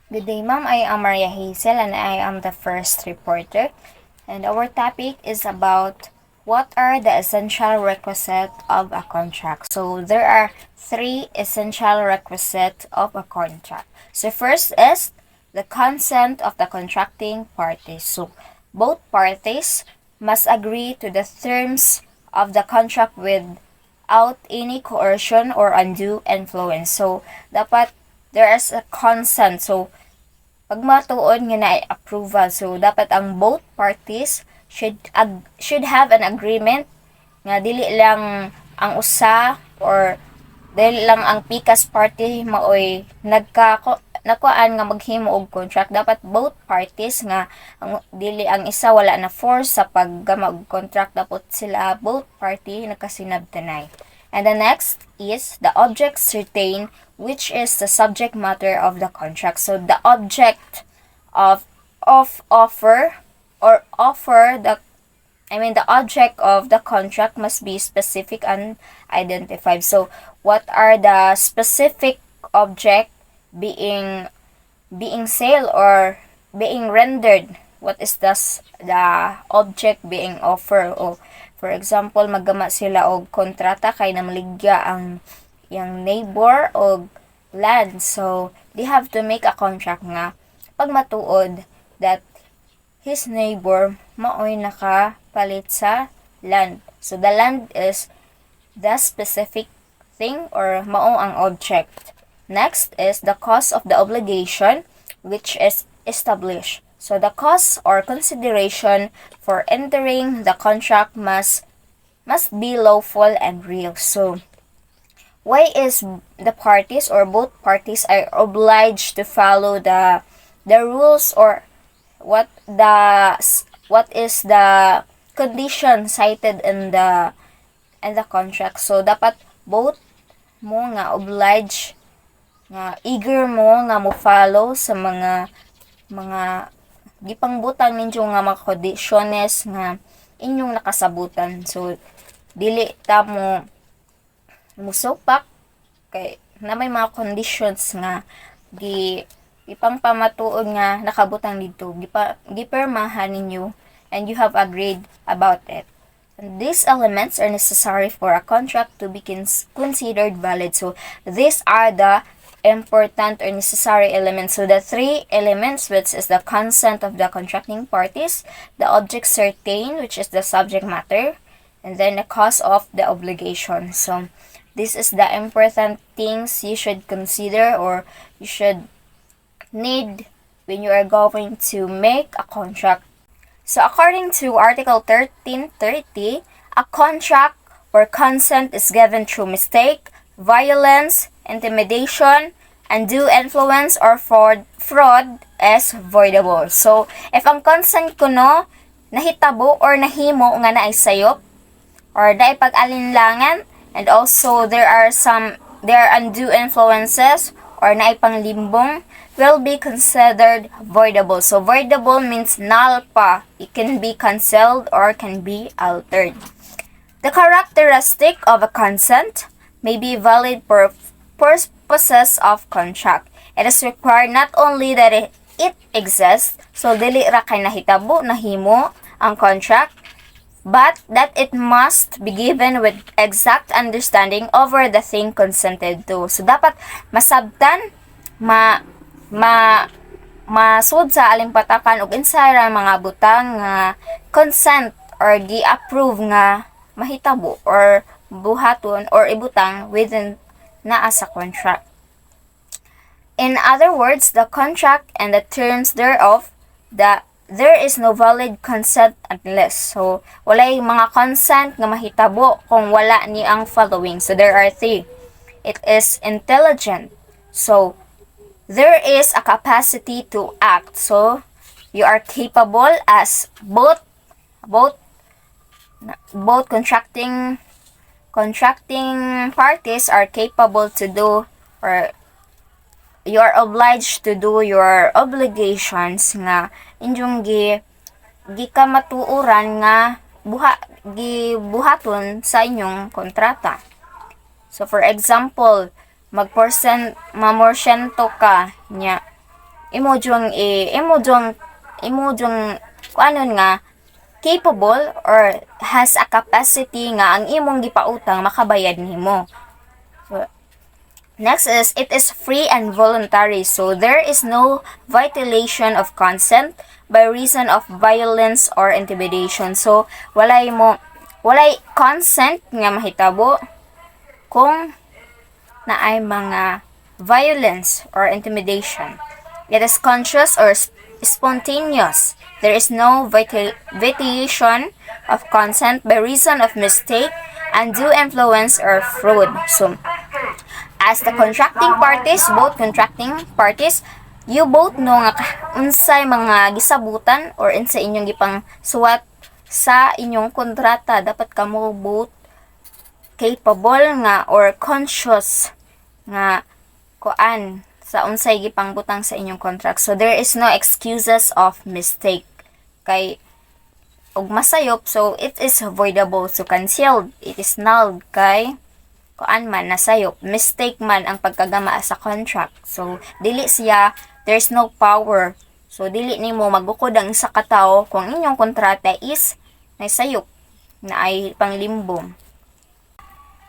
Good day, ma'am. I am Maria Hazel and I am the first reporter. And our topic is about what are the essential requisites of a contract. So there are three essential requisites of a contract. So first is the consent of the contracting parties. So both parties must agree to the terms of the contract without any coercion or undue influence. So dapat there is a consent. So pag matuod nga na approval, so dapat ang both parties should have an agreement nga dili lang ang usa or dili lang ang pikas party maoy nakuan nga maghimo og contract. Dapat both parties nga dili ang isa wala na force sa paggama og contract, dapat sila both party nakasinabtanay. And the next is the object certain, which is the subject matter of the contract. So the object of offer or offer the object of the contract must be specific and identified. So what are the specific object being sale or being rendered? What is the object being offered? O for example, maggama sila og kontrata kay namaligya ang yung neighbor og land. So they have to make a contract nga pag matuod that his neighbor maoy nakapalit sa land. So the land is the specific thing or mao ang object. Next is the cause of the obligation, which is established. So the cost or consideration for entering the contract must be lawful and real. So why is the parties or both parties are obliged to follow the rules, or what is the condition cited in the contract? So dapat both mo nga obliged nga eager mo nga mo follow sa mga gipangbutang ninyo nga mga kondisyones nga inyong nakasabutan. So dili ta mo musupak kay na may mga conditions nga ipangpamatuod nga nakabutang dito gipermahan ninyo and you have agreed about it. And these elements are necessary for a contract to be considered valid. So these are the important or necessary elements. So the three elements, which is the consent of the contracting parties, the object certain, which is the subject matter, and then the cause of the obligation. So this is the important things you should consider or you should need when you are going to make a contract. So according to Article 1330, a contract where consent is given through mistake, violence, intimidation, undue influence, or fraud is voidable. So if ang consent kuno nahitabo or nahimo nga naay sayop or naay pag-alinlangan, and also there are undue influences or naay panglimbong, will be considered voidable. So voidable means null pa. It can be cancelled or can be altered. The characteristic of a consent may be valid for purposes of contract. It is required not only that it exists, so dili ra kay nahitabo nahimo ang contract, but that it must be given with exact understanding over the thing consented to. So dapat masabtan, masud sa alimpatakan ug insay ra mga butang nga consent or gi-approve nga mahitabo or buhaton or ibutang within naa sa contract. In other words, the contract and the terms thereof, there is no valid consent unless. So walay mga consent nga mahitabo kung wala ni ang following. So there are three. It is intelligent. So there is a capacity to act. So you are capable as both contracting parties are capable to do, or you are obliged to do your obligations nga inyong gikamatuoran nga gibuhaton sa inyong kontrata. So for example, mamorsyento ka nya imo kuanon nga capable or has a capacity nga ang imong gipautang makabayad nimo. So, next is, it is free and voluntary. So, there is no violation of consent by reason of violence or intimidation. So, walay consent nga mahitabo kung naay mga violence or intimidation. It is conscious or spontaneous. There is no violation of consent by reason of mistake, undue influence, or fraud. So, as the both contracting parties, you both know nga unsay mga gisabutan or unsay inyong gipang suwat sa inyong kontrata. Dapat kamo both capable nga or conscious nga kuan sa unsay gipangbutang sa inyong contract. So there is no excuses of mistake. Kay og masayop, so it is avoidable. So cancelled, it is nulled kay kuan man nasayop, mistake man ang pagkagama sa contract. So dili siya, there's no power. So dili nimo magukod ang isa ka tawo kung inyong kontrata is nasayop na ay panglimbong.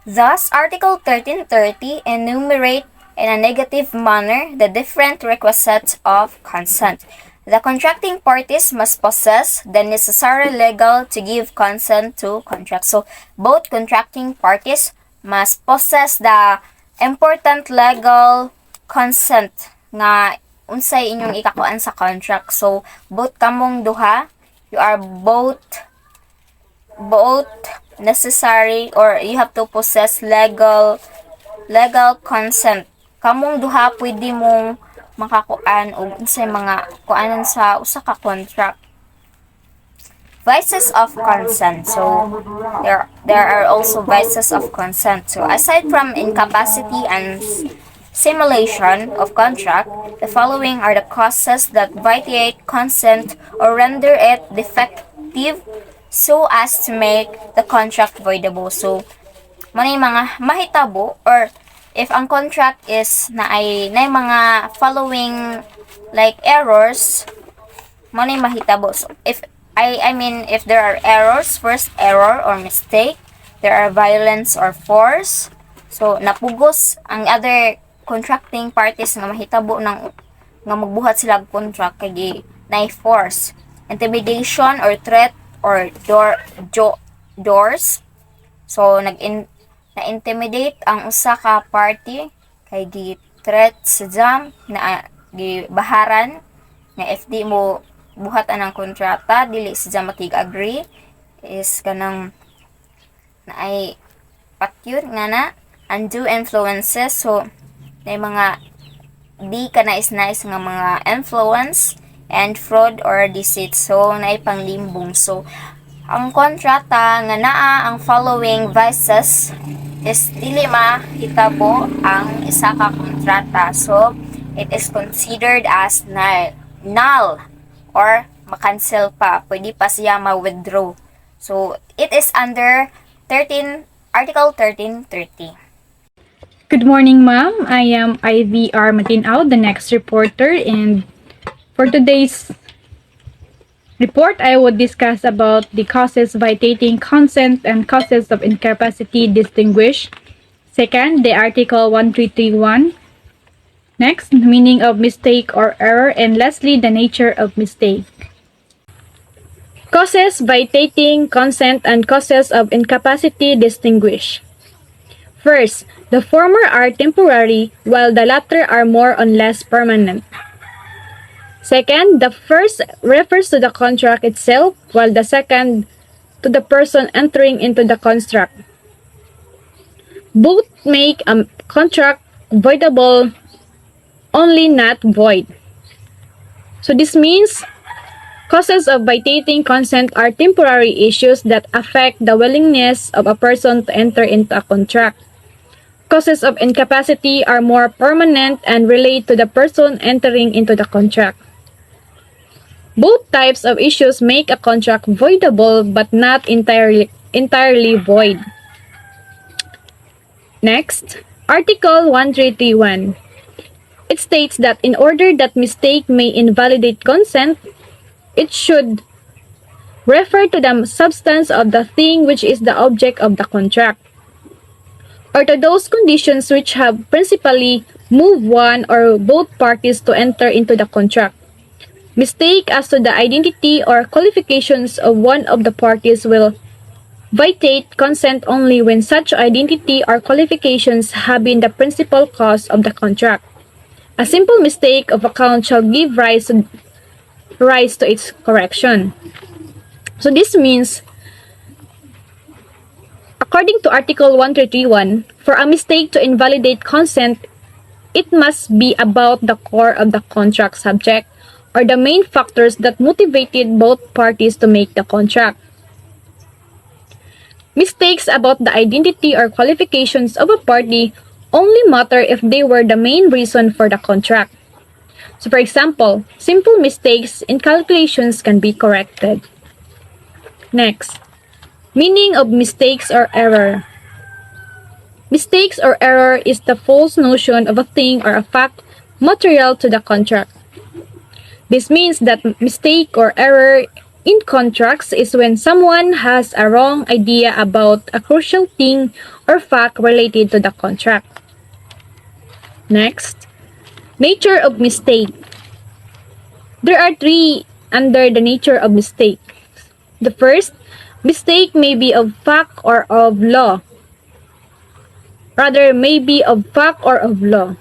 Thus, Article 1330 enumerate in a negative manner the different requisites of consent. The contracting parties must possess the necessary legal to give consent to contract. So, both contracting parties must possess the important legal consent nga unsay inyong ikakuan sa contract. So, both kamong duha, you are both necessary or you have to possess legal consent. Kamong duha pwede mong makakuan og unsay mga kuanan sa usa ka contract. Vices of consent. So there are also vices of consent. So aside from incapacity and simulation of contract, the following are the causes that violate consent or render it defective so as to make the contract voidable. So, manay mga mahitabo or if ang contract is na mga following like errors, manay mahitabo. So, if there are errors, first error or mistake, there are violence or force. So, napugos ang other contracting parties nga mahitabo ng nga magbuhat sila og contract kay na force, intimidation or threat or doors. So na-intimidate ang usa ka party kay gi-threat sa jam na gibaharan nga if di mo buhat anang kontrata dili sa jam makig-agree is kanang naay pakyut nga na undue influences. So na mga di ka nais-nais nga mga influence and fraud or deceit. So, naay panglimbong. So, ang kontrata nga naa ang following vices is dili mahitabo ang isa ka kontrata. So, it is considered as null or makancel pa. Pwede pa siya ma-withdraw. So, it is under Article 1330. Good morning, ma'am. I am IVR Matinaw, the next reporter, and for today's report, I will discuss about the causes violating consent and causes of incapacity distinguished. Second, the Article 1331. Next, meaning of mistake or error, and lastly, the nature of mistake. Causes violating consent and causes of incapacity distinguished. First, the former are temporary while the latter are more or less permanent. Second, the first refers to the contract itself, while the second to the person entering into the contract. Both make a contract voidable, only not void. So this means causes of violating consent are temporary issues that affect the willingness of a person to enter into a contract. Causes of incapacity are more permanent and relate to the person entering into the contract. Both types of issues make a contract voidable but not entirely void. Next, Article 1331. It states that in order that mistake may invalidate consent, it should refer to the substance of the thing which is the object of the contract, or to those conditions which have principally moved one or both parties to enter into the contract. Mistake as to the identity or qualifications of one of the parties will violate consent only when such identity or qualifications have been the principal cause of the contract. A simple mistake of account shall give rise to its correction. So this means, according to Article 1331, for a mistake to invalidate consent, it must be about the core of the contract subject or the main factors that motivated both parties to make the contract. Mistakes about the identity or qualifications of a party only matter if they were the main reason for the contract. So for example, simple mistakes in calculations can be corrected. Next, meaning of mistakes or error. Mistakes or error is the false notion of a thing or a fact material to the contract. This means that mistake or error in contracts is when someone has a wrong idea about a crucial thing or fact related to the contract. Next, nature of mistake. There are three under the nature of mistake. The first, mistake may be of fact or of law. Rather, may be of fact or of law.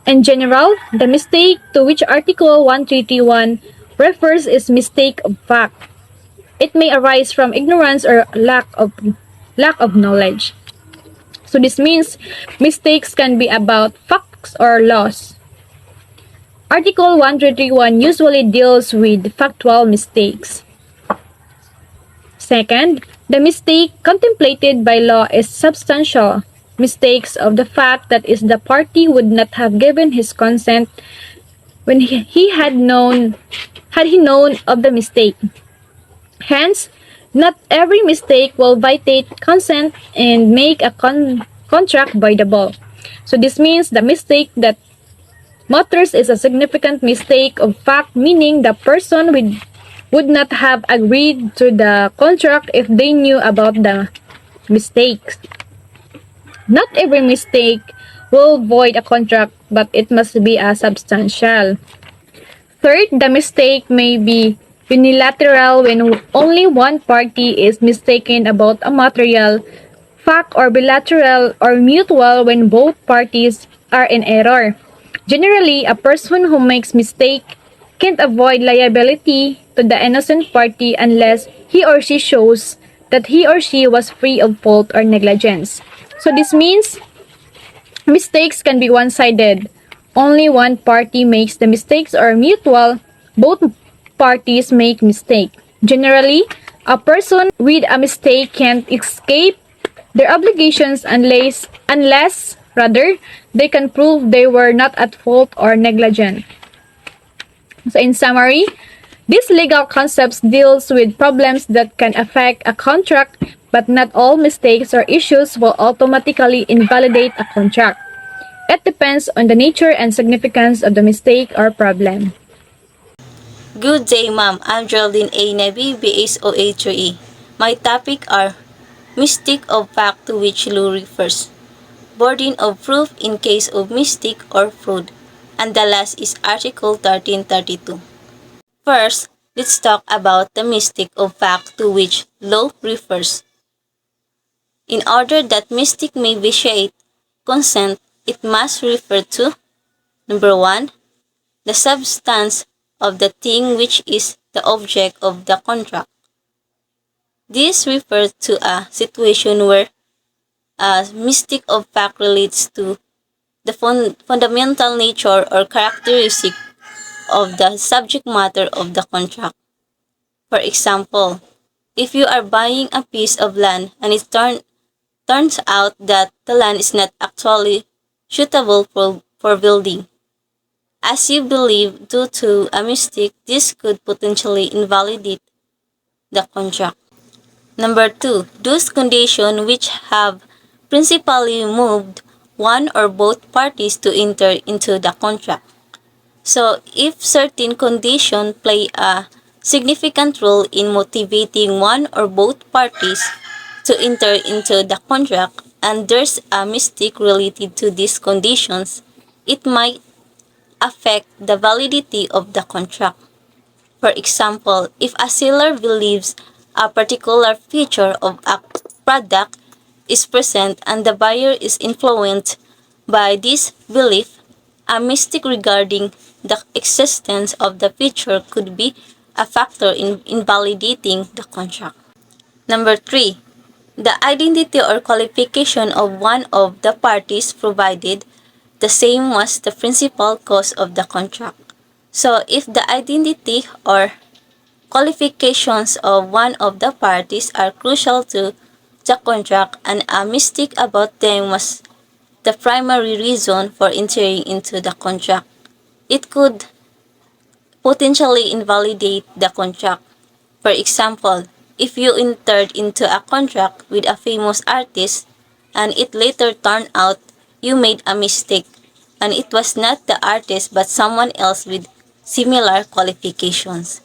In general, the mistake to which Article 1331 refers is mistake of fact. It may arise from ignorance or lack of knowledge. So this means mistakes can be about facts or laws. Article 1331 usually deals with factual mistakes. Second, the mistake contemplated by law is substantial. Mistakes of the fact that is the party would not have given his consent when he had known of the mistake. Hence, not every mistake will violate consent and make a contract voidable. So this means the mistake that matters is a significant mistake of fact, meaning the person would not have agreed to the contract if they knew about the mistakes. Not every mistake will void a contract, but it must be a substantial. Third, the mistake may be unilateral when only one party is mistaken about a material fact, or bilateral or mutual when both parties are in error. Generally, a person who makes mistake can't avoid liability to the innocent party unless he or she shows that he or she was free of fault or negligence. So this means mistakes can be one-sided. Only one party makes the mistakes, or mutual, both parties make mistake. Generally, a person with a mistake can't escape their obligations unless they can prove they were not at fault or negligent. So in summary, these legal concepts deals with problems that can affect a contract, but not all mistakes or issues will automatically invalidate a contract. It depends on the nature and significance of the mistake or problem. Good day, ma'am. I'm Geraldine A. Nebi, BSOA3E. My topic are mistake of fact to which law refers, burden of proof in case of mistake or fraud, and the last is Article 1332. First, let's talk about the mistake of fact to which law refers. In order that mistake may vitiate consent, it must refer to number 1, the substance of the thing which is the object of the contract. This refers to a situation where a mistake of fact relates to the fundamental nature or characteristic of the subject matter of the contract. For example, if you are buying a piece of land and it turns out that the land is not actually suitable for building, as you believe due to a mistake, this could potentially invalidate the contract. Number 2, those conditions which have principally moved one or both parties to enter into the contract. So, if certain conditions play a significant role in motivating one or both parties to enter into the contract and there's a mistake related to these conditions, it might affect the validity of the contract. For example, if a seller believes a particular feature of a product is present and the buyer is influenced by this belief, a mistake regarding the existence of the feature could be a factor in invalidating the contract. Number 3. The identity or qualification of one of the parties provided the same was the principal cause of the contract. So, if the identity or qualifications of one of the parties are crucial to the contract and a mistake about them was the primary reason for entering into the contract, it could potentially invalidate the contract. For example, if you entered into a contract with a famous artist and it later turned out you made a mistake and it was not the artist but someone else with similar qualifications,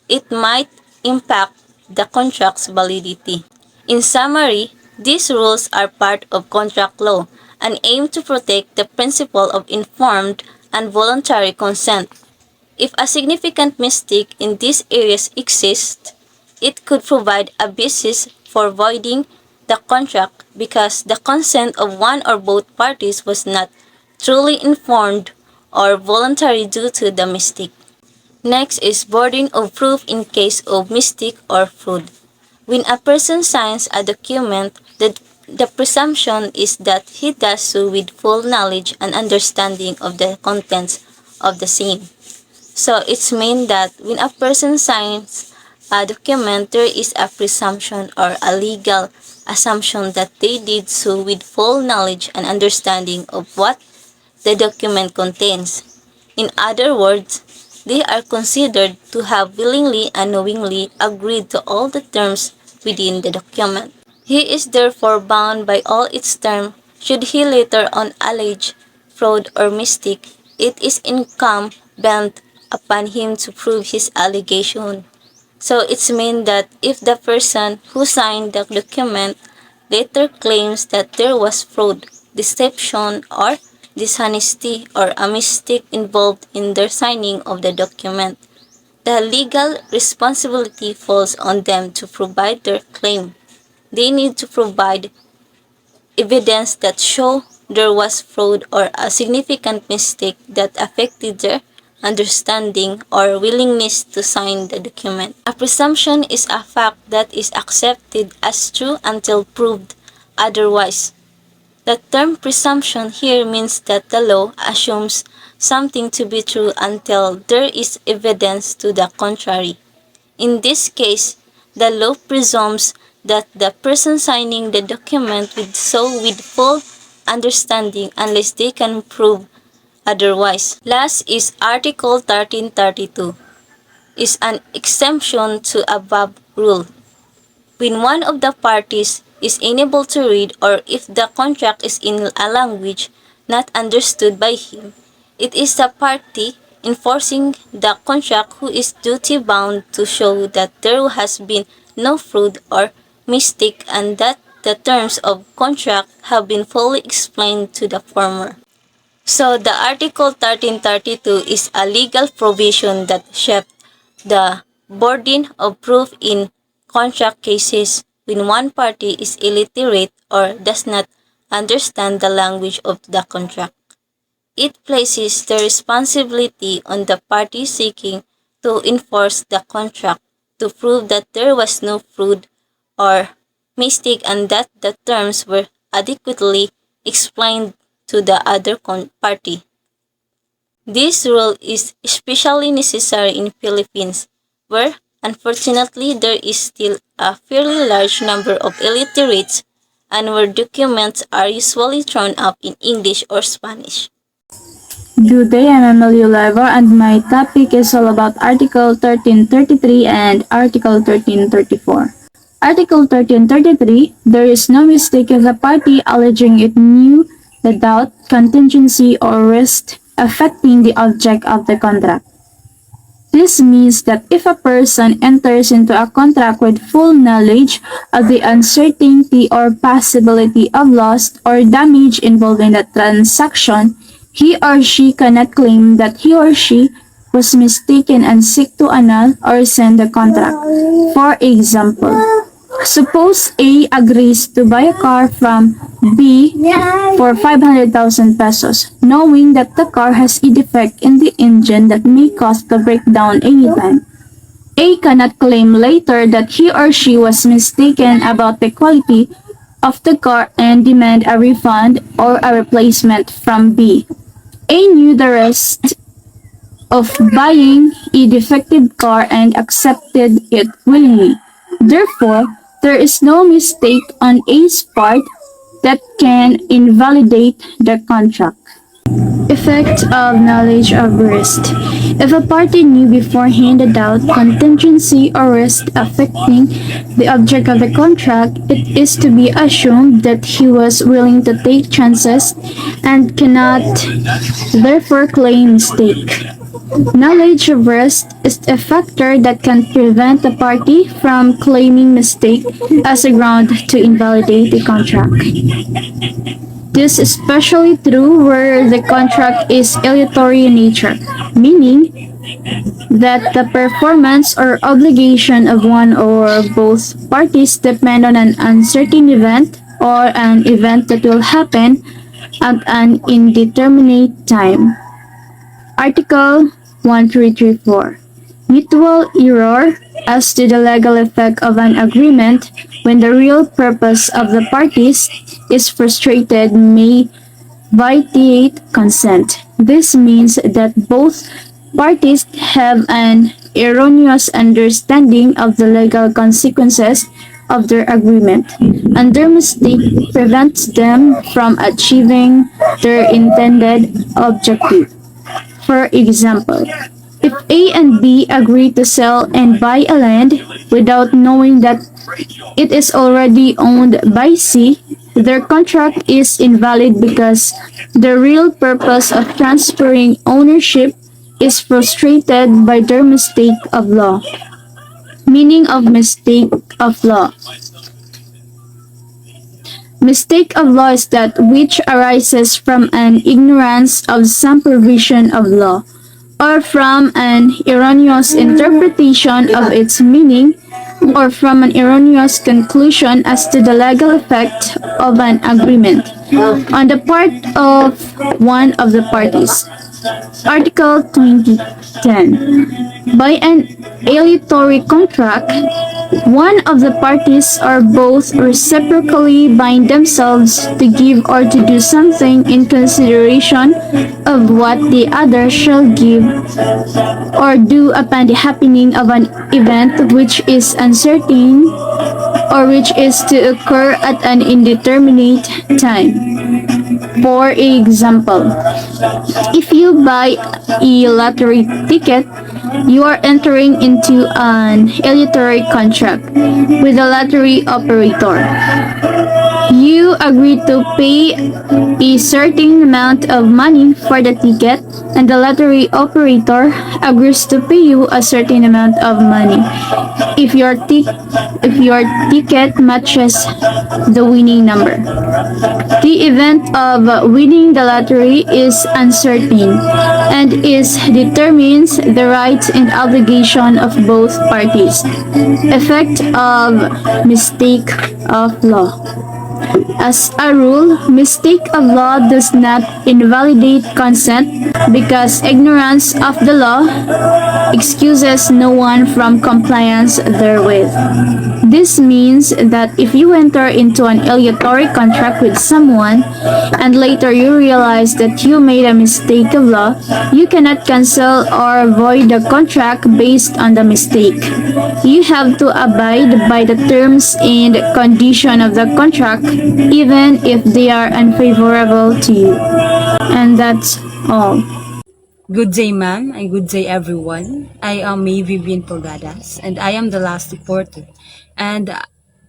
it might impact the contract's validity. In summary, these rules are part of contract law and aim to protect the principle of informed and voluntary consent. If a significant mistake in these areas exists, it could provide a basis for voiding the contract because the consent of one or both parties was not truly informed or voluntary due to the mistake. Next is burden of proof in case of mistake or fraud. When a person signs a document, the presumption is that he does so with full knowledge and understanding of the contents of the same. So it's mean that when a person signs a document, there is a presumption or a legal assumption that they did so with full knowledge and understanding of what the document contains. In other words, they are considered to have willingly and knowingly agreed to all the terms within the document. He is therefore bound by all its terms should he later on allege fraud or mistake. It is incumbent upon him to prove his allegation. So it's mean that if the person who signed the document later claims that there was fraud, deception, or dishonesty or a mistake involved in their signing of the document, the legal responsibility falls on them to provide their claim. They need to provide evidence that show there was fraud or a significant mistake that affected their understanding or willingness to sign the document. A presumption is a fact that is accepted as true until proved otherwise. The term presumption here means that the law assumes something to be true until there is evidence to the contrary. In this case, the law presumes that the person signing the document will so with full understanding unless they can prove otherwise. Last is Article 1332, is an exemption to above rule. When one of the parties is unable to read or if the contract is in a language not understood by him, it is the party enforcing the contract who is duty bound to show that there has been no fraud or mistake and that the terms of contract have been fully explained to the former. So the Article 1332 is a legal provision that shaped the burden of proof in contract cases when one party is illiterate or does not understand the language of the contract. It places the responsibility on the party seeking to enforce the contract to prove that there was no fraud or mistake and that the terms were adequately explained to the other party. This rule is especially necessary in Philippines, where unfortunately there is still a fairly large number of illiterates and where documents are usually drawn up in English or Spanish. Good day, I'm Emily Oliva and my topic is all about Article 1333 and Article 1334. Article 1333, there is no mistake if the party alleging it knew without contingency or risk affecting the object of the contract. This means that if a person enters into a contract with full knowledge of the uncertainty or possibility of loss or damage involved in the transaction, he or she cannot claim that he or she was mistaken and seek to annul or rescind the contract. For example, suppose A agrees to buy a car from B for 500,000 pesos, knowing that the car has a defect in the engine that may cause the breakdown anytime. A cannot claim later that he or she was mistaken about the quality of the car and demand a refund or a replacement from B. A knew the risk of buying a defective car and accepted it willingly. Therefore, there is no mistake on A's part that can invalidate the contract. Effect of knowledge of risk. If a party knew beforehand about contingency or risk affecting the object of the contract, it is to be assumed that he was willing to take chances and cannot therefore claim mistake. Knowledge of risk is a factor that can prevent a party from claiming mistake as a ground to invalidate the contract. This is especially true where the contract is aleatory in nature, meaning that the performance or obligation of one or both parties depend on an uncertain event or an event that will happen at an indeterminate time. Article 1334. Mutual error as to the legal effect of an agreement when the real purpose of the parties is frustrated may vitiate consent. This means that both parties have an erroneous understanding of the legal consequences of their agreement, and their mistake prevents them from achieving their intended objective. For example, if A and B agree to sell and buy a land without knowing that it is already owned by C, their contract is invalid because the real purpose of transferring ownership is frustrated by their mistake of law. Meaning of mistake of law. Mistake of law is that which arises from an ignorance of some provision of law, or from an erroneous interpretation of its meaning, or from an erroneous conclusion as to the legal effect of an agreement on the part of one of the parties. Article 2010. By an aleatory contract, one of the parties or both reciprocally bind themselves to give or to do something in consideration of what the other shall give or do upon the happening of an event which is uncertain or which is to occur at an indeterminate time. For example, if you buy a lottery ticket, you are entering into an aleatory contract with the lottery operator. You agree to pay a certain amount of money for the ticket, and the lottery operator agrees to pay you a certain amount of money if your ticket matches the winning number. The event of winning the lottery is uncertain and determines the rights and obligation of both parties. Effect of mistake of law. As a rule, mistake of law does not invalidate consent because ignorance of the law excuses no one from compliance therewith. This means that if you enter into an aleatory contract with someone and later you realize that you made a mistake of law, you cannot cancel or void the contract based on the mistake. You have to abide by the terms and condition of the contract even if they are unfavorable to you. And that's all. Good day, ma'am, and good day, everyone. I am May Vivian Polgadas, and I am the last reporter. And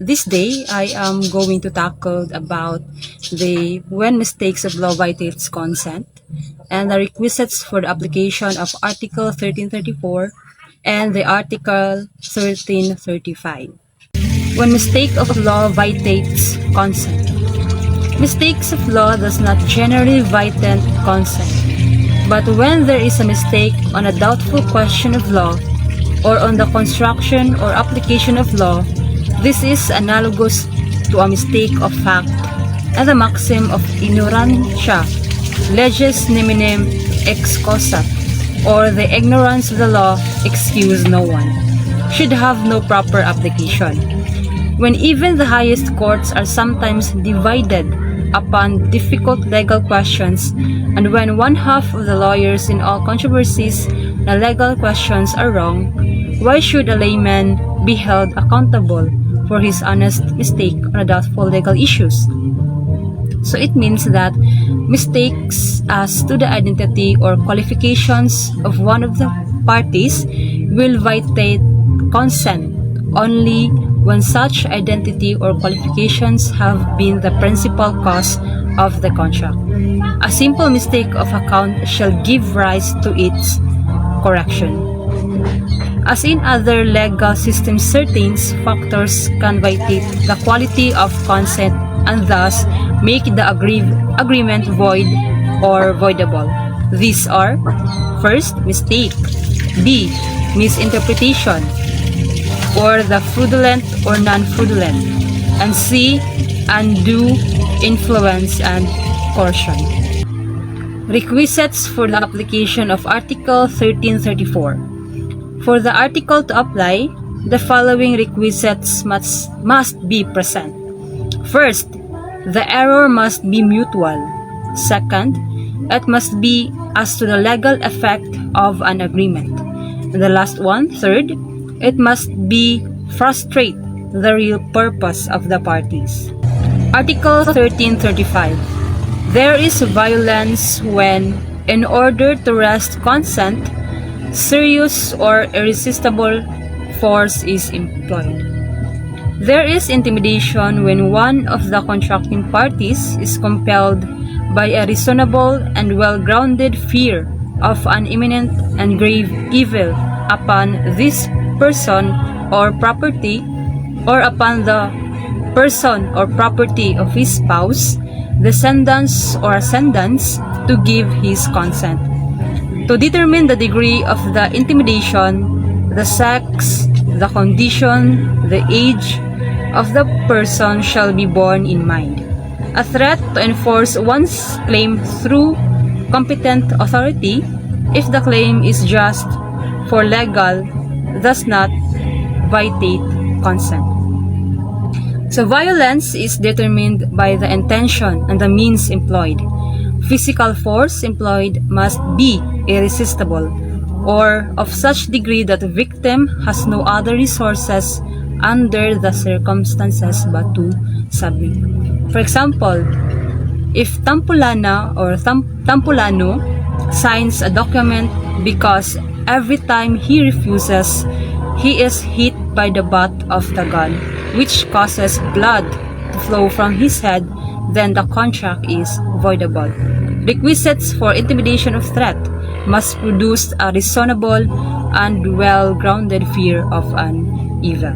this day I am going to tackle about the when mistakes of law violates consent and the requisites for the application of Article 1334 and the Article 1335. When mistake of law violates consent. Mistakes of law does not generally violate consent, but when there is a mistake on a doubtful question of law or on the construction or application of law, this is analogous to a mistake of fact, and the maxim of ignorantia leges neminem excusat, or the ignorance of the law excuse no one, should have no proper application. When even the highest courts are sometimes divided upon difficult legal questions, and when one half of the lawyers in all controversies the legal questions are wrong, why should a layman be held accountable for his honest mistake on doubtful legal issues? So it means that mistakes as to the identity or qualifications of one of the parties will violate consent only when such identity or qualifications have been the principal cause of the contract. A simple mistake of account shall give rise to its correction. As in other legal systems, certain factors can violate the quality of consent and thus make the agreement void or voidable. These are: first, mistake; B, misinterpretation, or the fraudulent or non-fraudulent; and C, undue influence and coercion. Requisites for the application of Article 1334. For the article to apply, the following requisites must be present. First, the error must be mutual. Second, it must be as to the legal effect of an agreement. And the last one, third, it must be frustrate the real purpose of the parties. Article 1335. There is violence when, in order to wrest consent, serious or irresistible force is employed. There is intimidation when one of the contracting parties is compelled by a reasonable and well-grounded fear of an imminent and grave evil upon this person or property, or upon the person or property of his spouse, descendants or ascendants, to give his consent. To determine the degree of the intimidation, the sex, the condition, the age of the person shall be borne in mind. A threat to enforce one's claim through competent authority, if the claim is just for legal, does not violate consent. So violence is determined by the intention and the means employed. Physical force employed must be irresistible, or of such degree that the victim has no other resources under the circumstances but to submit. For example, if Tampulana or Tampulano signs a document because every time he refuses, he is hit by the butt of the gun, which causes blood to flow from his head, then the contract is voidable. Requisites for intimidation of threat must produce a reasonable and well-grounded fear of an evil.